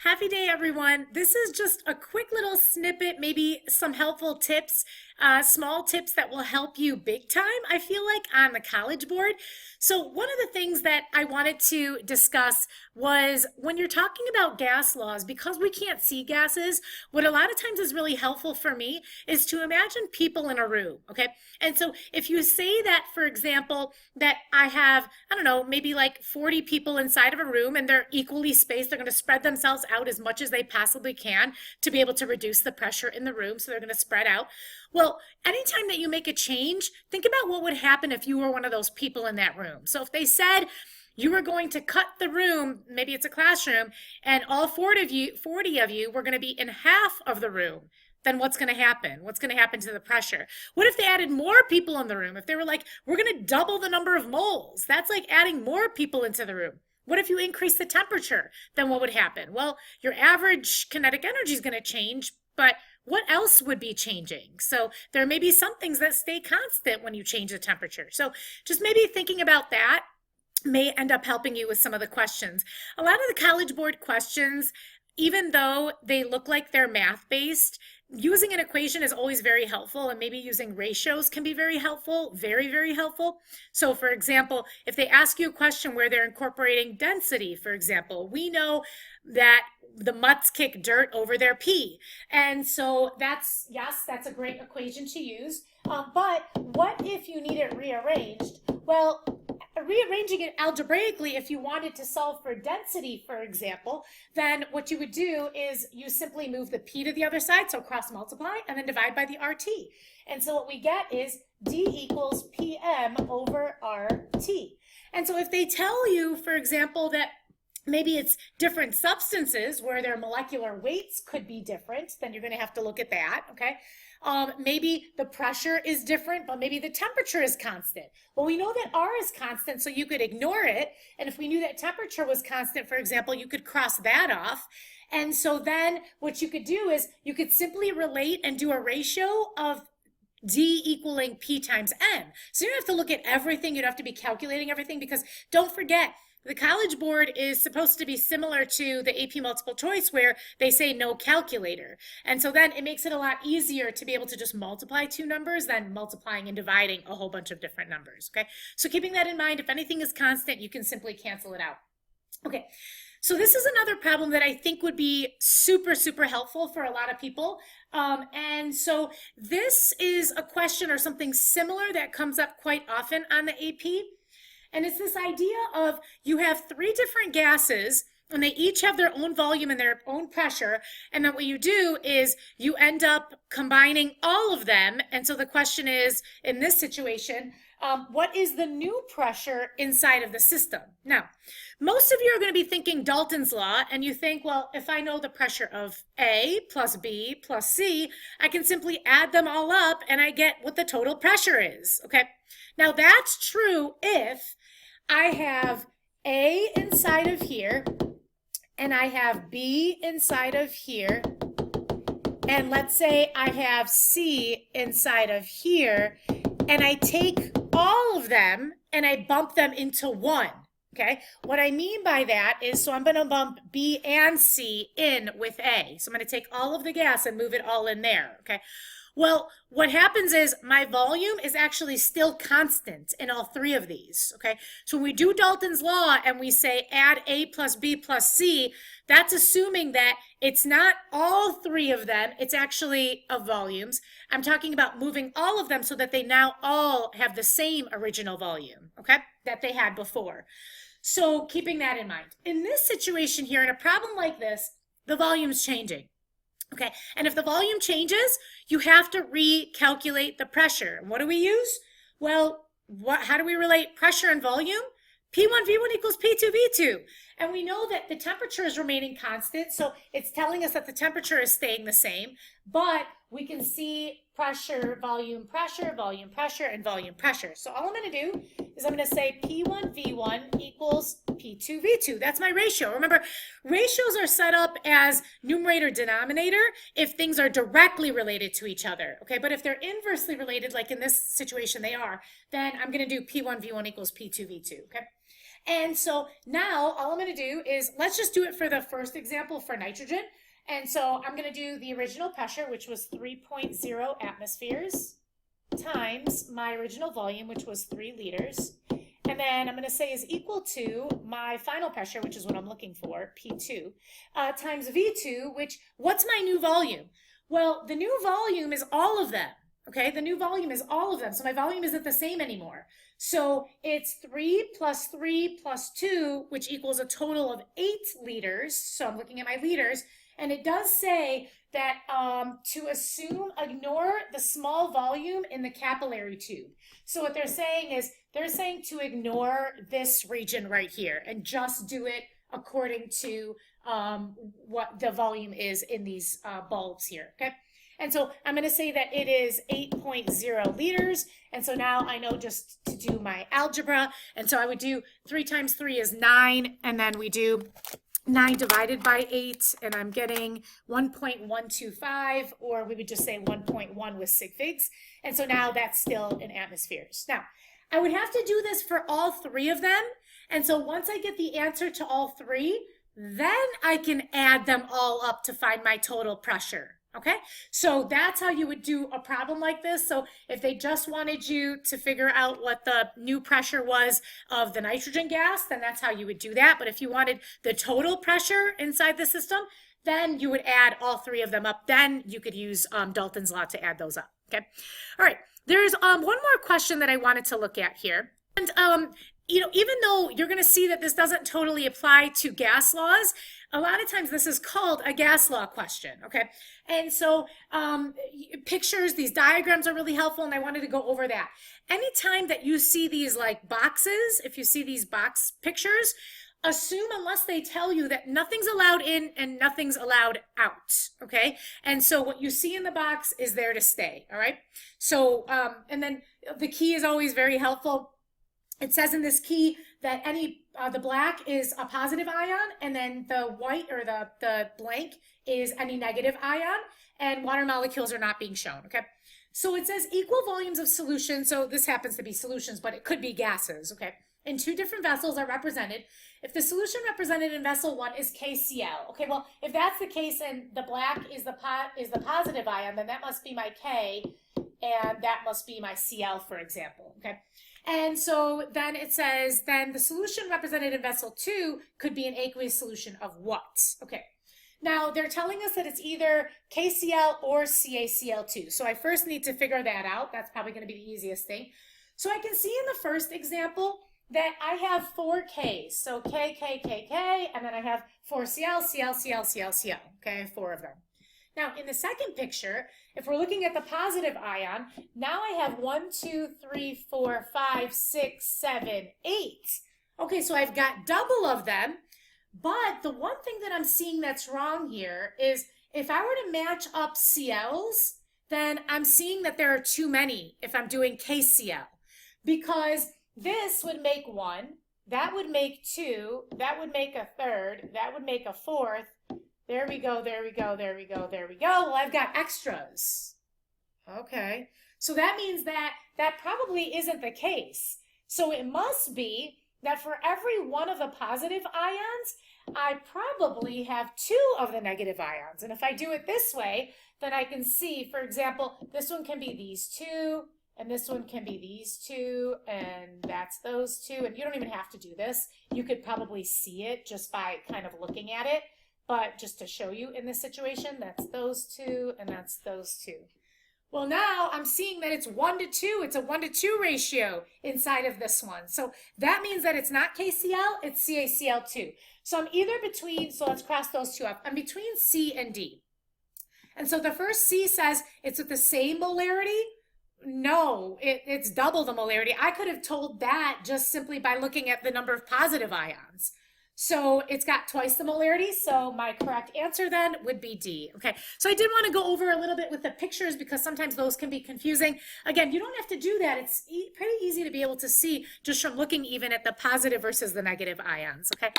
Happy day, everyone. This is just a quick little snippet, maybe some helpful tips, small tips that will help you big time, I feel like, on the College Board. So one of the things that I wanted to discuss was when you're talking about gas laws, because we can't see gases, what a lot of times is really helpful for me is to imagine people in a room, okay? And so if you say that, for example, that I have, I don't know, maybe like 40 people inside of a room and they're equally spaced, they're going to spread themselves out as much as they possibly can to be able to reduce the pressure in the room. So they're going to spread out. Well, anytime that you make a change, think about what would happen if you were one of those people in that room. So if they said you were going to cut the room, maybe it's a classroom, and all 40 of you were going to be in half of the room, then what's going to happen? What's going to happen to the pressure? What if they added more people in the room? If they were like, we're going to double the number of moles, that's like adding more people into the room. What if you increase the temperature? Then what would happen? Well, your average kinetic energy is going to change, but what else would be changing? So there may be some things that stay constant when you change the temperature. So just maybe thinking about that may end up helping you with some of the questions. A lot of the College Board questions, even though they look like they're math-based, using an equation is always very helpful, and maybe using ratios can be very helpful, very, very helpful. So for example, if they ask you a question where they're incorporating density, for example, we know that the mutts kick dirt over their pee. And so that's a great equation to use. But what if you need it rearranged? Well, rearranging it algebraically, if you wanted to solve for density, for example, then what you would do is you simply move the p to the other side, so cross multiply, and then divide by the RT. And so what we get is D equals PM over RT. And so if they tell you, for example, that maybe it's different substances where their molecular weights could be different, then you're going to have to look at that, okay? Maybe the pressure is different, but maybe the temperature is constant. Well, we know that R is constant, so you could ignore it. And if we knew that temperature was constant, for example, you could cross that off. And so then what you could do is you could simply relate and do a ratio of D equaling P times N. So you don't have to look at everything. You don't have to be calculating everything, because don't forget, the College Board is supposed to be similar to the AP multiple choice where they say no calculator. And so then it makes it a lot easier to be able to just multiply two numbers than multiplying and dividing a whole bunch of different numbers, okay? So keeping that in mind, if anything is constant, you can simply cancel it out. Okay, so this is another problem that I think would be super, super helpful for a lot of people. And so this is a question or something similar that comes up quite often on the AP. And it's this idea of you have three different gases and they each have their own volume and their own pressure. And then what you do is you end up combining all of them. And so the question is, in this situation, what is the new pressure inside of the system? Now, most of you are going to be thinking Dalton's law, and you think, well, if I know the pressure of A plus B plus C, I can simply add them all up and I get what the total pressure is, okay? Now, that's true if I have A inside of here, and I have B inside of here, and let's say I have C inside of here, and I take all of them and I bump them into one, okay? What I mean by that is, so I'm going to bump B and C in with A. So I'm going to take all of the gas and move it all in there, okay? Well, what happens is my volume is actually still constant in all three of these, okay? So when we do Dalton's law and we say add A plus B plus C, that's assuming that it's not all three of them, it's actually of volumes. I'm talking about moving all of them so that they now all have the same original volume, okay, that they had before. So keeping that in mind. In this situation here, in a problem like this, the volume's changing. Okay, and if the volume changes, you have to recalculate the pressure. And what do we use? Well, how do we relate pressure and volume? P1V1 equals P2V2. And we know that the temperature is remaining constant, so it's telling us that the temperature is staying the same, but we can see pressure, volume, pressure, and volume pressure. So all I'm going to do is I'm going to say P1V1 equals P2V2. That's my ratio. Remember, ratios are set up as numerator denominator if things are directly related to each other, okay? But if they're inversely related, like in this situation they are, then I'm going to do P1V1 equals P2V2, okay? And so now all I'm going to do is, let's just do it for the first example for nitrogen. And so I'm going to do the original pressure, which was 3.0 atmospheres, times my original volume, which was 3 liters. And then I'm going to say is equal to my final pressure, which is what I'm looking for, P2, times V2, which, what's my new volume? Well, the new volume is all of them. Okay, the new volume is all of them. So my volume isn't the same anymore. So it's 3 plus 3 plus 2, which equals a total of 8 liters. So I'm looking at my liters. And it does say that to assume, ignore the small volume in the capillary tube. So what they're saying is, they're saying to ignore this region right here and just do it according to what the volume is in these bulbs here, okay? And so I'm going to say that it is 8.0 liters. And so now I know just to do my algebra. And so I would do 3 times 3 is 9. And then we do 9 divided by 8. And I'm getting 1.125, or we would just say 1.1 with sig figs. And so now that's still in atmospheres. Now, I would have to do this for all 3 of them. And so once I get the answer to all 3, then I can add them all up to find my total pressure. Okay, so that's how you would do a problem like this. So if they just wanted you to figure out what the new pressure was of the nitrogen gas, then that's how you would do that. But if you wanted the total pressure inside the system, then you would add all 3 of them up. Then you could use Dalton's law to add those up. Okay, all right. There's one more question that I wanted to look at here. And you know, even though you're going to see that this doesn't totally apply to gas laws, a lot of times this is called a gas law question, okay? And so pictures, these diagrams are really helpful, and I wanted to go over that. Anytime that you see these like boxes, if you see these box pictures, assume, unless they tell you, that nothing's allowed in and nothing's allowed out, okay? And so what you see in the box is there to stay, all right? So, and then the key is always very helpful. It says in this key that the black is a positive ion, and then the white, or the blank, is any negative ion, and water molecules are not being shown, okay? So it says equal volumes of solution, so this happens to be solutions, but it could be gases, okay? In 2 different vessels are represented. If the solution represented in vessel 1 is KCl, okay, well, if that's the case and the black is the positive ion, then that must be my K, and that must be my Cl, for example, okay? And so then it says, then the solution represented in vessel 2 could be an aqueous solution of what? Okay. Now they're telling us that it's either KCl or CaCl2. So I first need to figure that out. That's probably going to be the easiest thing. So I can see in the first example that I have 4 Ks. So K, K, K, K, and then I have 4 Cl, Cl, Cl, Cl, Cl. Okay, I have 4 of them. Now, in the second picture, if we're looking at the positive ion, now I have 1, 2, 3, 4, 5, 6, 7, 8. Okay, so I've got double of them, but the one thing that I'm seeing that's wrong here is if I were to match up Cls, then I'm seeing that there are too many if I'm doing KCl, because this would make 1, that would make 2, that would make a third, that would make a fourth. There we go, there we go, there we go, there we go. Well, I've got extras. Okay, so that means that that probably isn't the case. So it must be that for every one of the positive ions, I probably have 2 of the negative ions. And if I do it this way, then I can see, for example, this one can be these 2, and this one can be these 2, and that's those 2. And you don't even have to do this. You could probably see it just by kind of looking at it. But just to show you in this situation, that's those 2 and that's those 2. Well, now I'm seeing that it's 1 to 2. It's a 1 to 2 ratio inside of this one. So that means that it's not KCl, it's CaCl2. So I'm either between, so let's cross those 2 up. I'm between C and D. And so the first C says it's with the same molarity. No, it's double the molarity. I could have told that just simply by looking at the number of positive ions. So it's got twice the molarity. So my correct answer then would be D. Okay. So I did want to go over a little bit with the pictures because sometimes those can be confusing. Again, you don't have to do that. It's pretty easy to be able to see just from looking even at the positive versus the negative ions. Okay.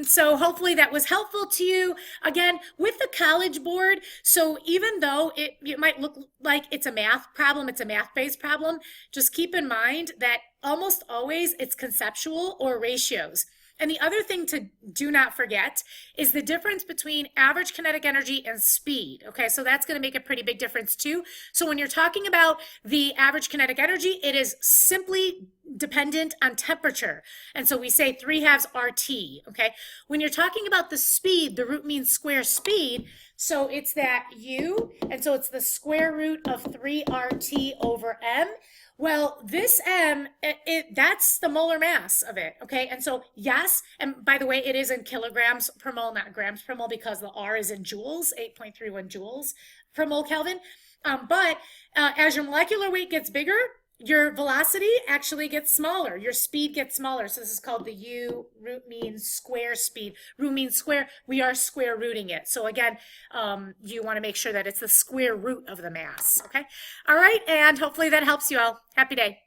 So hopefully that was helpful to you. Again, with the College Board, so even though it might look like it's a math problem, it's a math-based problem, just keep in mind that almost always it's conceptual or ratios. And the other thing to do not forget is the difference between average kinetic energy and speed. Okay, so that's going to make a pretty big difference too. So when you're talking about the average kinetic energy, it is simply dependent on temperature. And so we say 3/2 RT. Okay, when you're talking about the speed, the root mean square speed. So it's that U, and so it's the square root of 3RT over M. Well, this M, that's the molar mass of it, okay? And so, yes, and by the way, it is in kilograms per mole, not grams per mole, because the R is in joules, 8.31 joules per mole Kelvin. But as your molecular weight gets bigger, your velocity actually gets smaller. Your speed gets smaller. So this is called the U root mean square speed. Root mean square. We are square rooting it. So again, you want to make sure that it's the square root of the mass. Okay. All right. And hopefully that helps you all. Happy day.